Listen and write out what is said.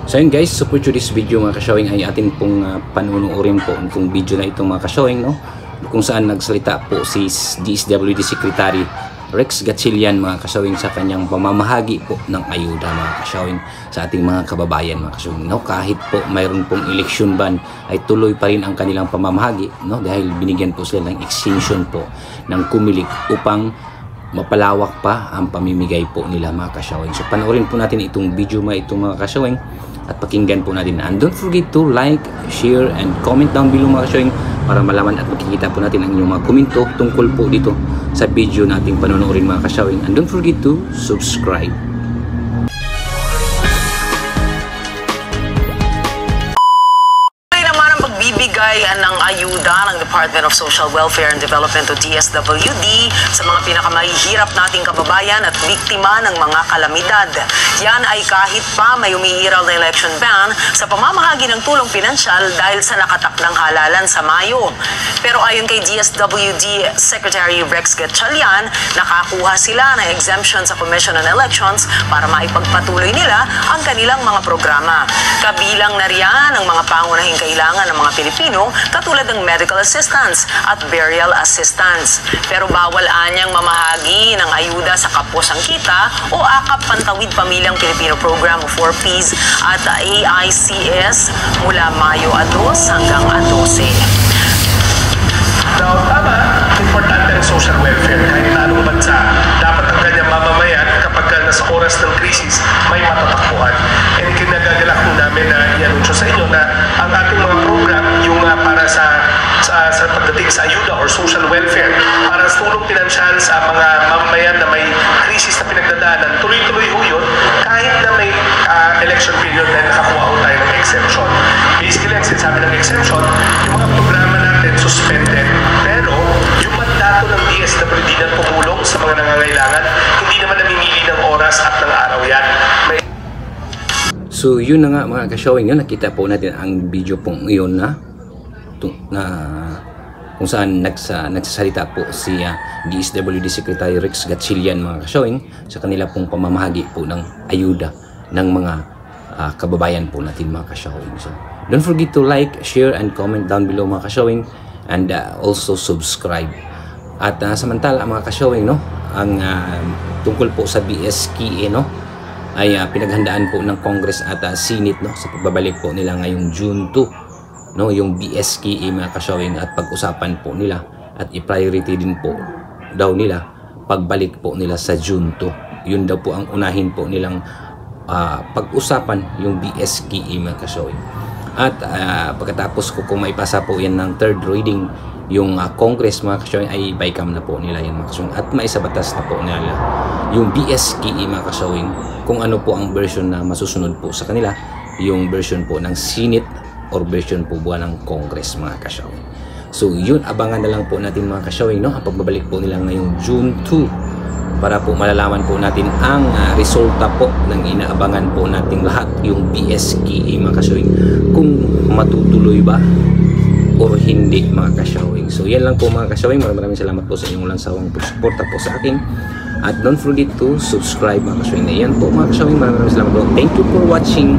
So yun guys, so for today's video mga ka-showing ay atin pong panunuorin po itong video na itong mga ka-showing, no? Kung saan nagsalita po si DSWD Secretary Rex Gatchalian mga ka-showing sa kanyang pamamahagi po ng ayuda mga ka-showing sa ating mga kababayan mga ka-showing, no? Kahit po mayroon pong election ban ay tuloy pa rin ang kanilang pamamahagi, no? Dahil binigyan po sila ng extension po ng Kumilig upang mapalawak pa ang pamimigay po nila mga ka-showing. So panoorin po natin itong video itong mga ka-showing at pakinggan po natin. And don't forget to like, share, and comment down below mga ka-showing para malaman at makikita po natin ang inyong mga komento tungkol po dito sa video nating panonoorin mga ka-showing. And don't forget to subscribe. Bibigay ng ayuda ng Department of Social Welfare and Development o DSWD sa mga pinakamahihirap nating kababayan at biktima ng mga kalamidad. Yan ay kahit pa may umiiral na election ban sa pamamahagi ng tulong pinansyal dahil sa nakatakdang halalan sa Mayo. Pero ayon kay DSWD Secretary Rex Gatchalian, nakakuha sila ng exemption sa Commission on Elections para maipagpatuloy nila ang kanilang mga programa. Kabilang na riyan ang mga pangunahing kailangan ng mga Pilipino katulad ng medical assistance at burial assistance. Pero bawal anyang mamahagi ng ayuda sa Kapos ang Kita o Akap Pantawid Pamilyang Pilipino Program o 4Ps at AICS mula Mayo 2 hanggang 12. Now, tama, importante ang social welfare. Kahit na anong bansa, dapat ang kanyang mamamayan kapag nasa oras ng krisis, may matatakbuhan. And kinagagalak po namin na i-anunsyo sa inyo na ang ating mga program, yung para sa pagdating sa ayuda or social welfare, para sa tulong pinansyal sa mga mamamayan na may krisis na pinagdadaanan, tuloy-tuloy ho yun, kahit na may election period na nakakuha ho tayo ng exemption. Basically, ang sinasabi ng exemption, yung mga programa natin suspended, pero yung mandato ng DSWD na tumulong sa mga nangangailangan, hindi naman namimili ng oras at ng araw yan. So yun na nga mga ka-showing, yun nakita po natin ang video pong iyon na kung saan nagsasalita po si DSWD Secretary Rex Gatchalian mga ka-showing sa kanila pong pamamahagi po ng ayuda ng mga kababayan po natin mga ka-showing. So don't forget to like, share, and comment down below mga ka-showing, and also subscribe. At samantala mga ka-showing, no, ang tungkol po sa BSKE, no, ay pinaghandaan po ng Congress at Senate, no, sa pagbabalik po nila ngayong June 2, no, yung BSKE mga ka-showing, at pag-usapan po nila at i-priority din po daw nila pagbalik po nila sa June 2. Yun daw po ang unahin po nilang pag-usapan, yung BSKE mga ka-showing. At pagkatapos kung maipasa po yan ng third reading yung Congress mga ka-showing, ay bycam na po nila yung mga ka-showing at maisabatas na po nila yung BSKE mga ka-showing kung ano po ang version na masusunod po sa kanila, yung version po ng Senate or version po buwan ng Congress mga ka-showing. So yun, abangan na lang po natin mga ka-showing, no, ang pagbabalik po nila ngayong June 2 para po malalaman po natin ang resulta po ng inaabangan po nating lahat, yung BSKE mga ka-showing, kung matutuloy ba or hindi mga ka-showing. So yan lang po mga ka-showing. Maraming salamat po sa inyong walang sawang suporta po sa akin. At don't forget to subscribe mga ka-showing. Yan po mga ka-showing. Maraming salamat po. Thank you for watching.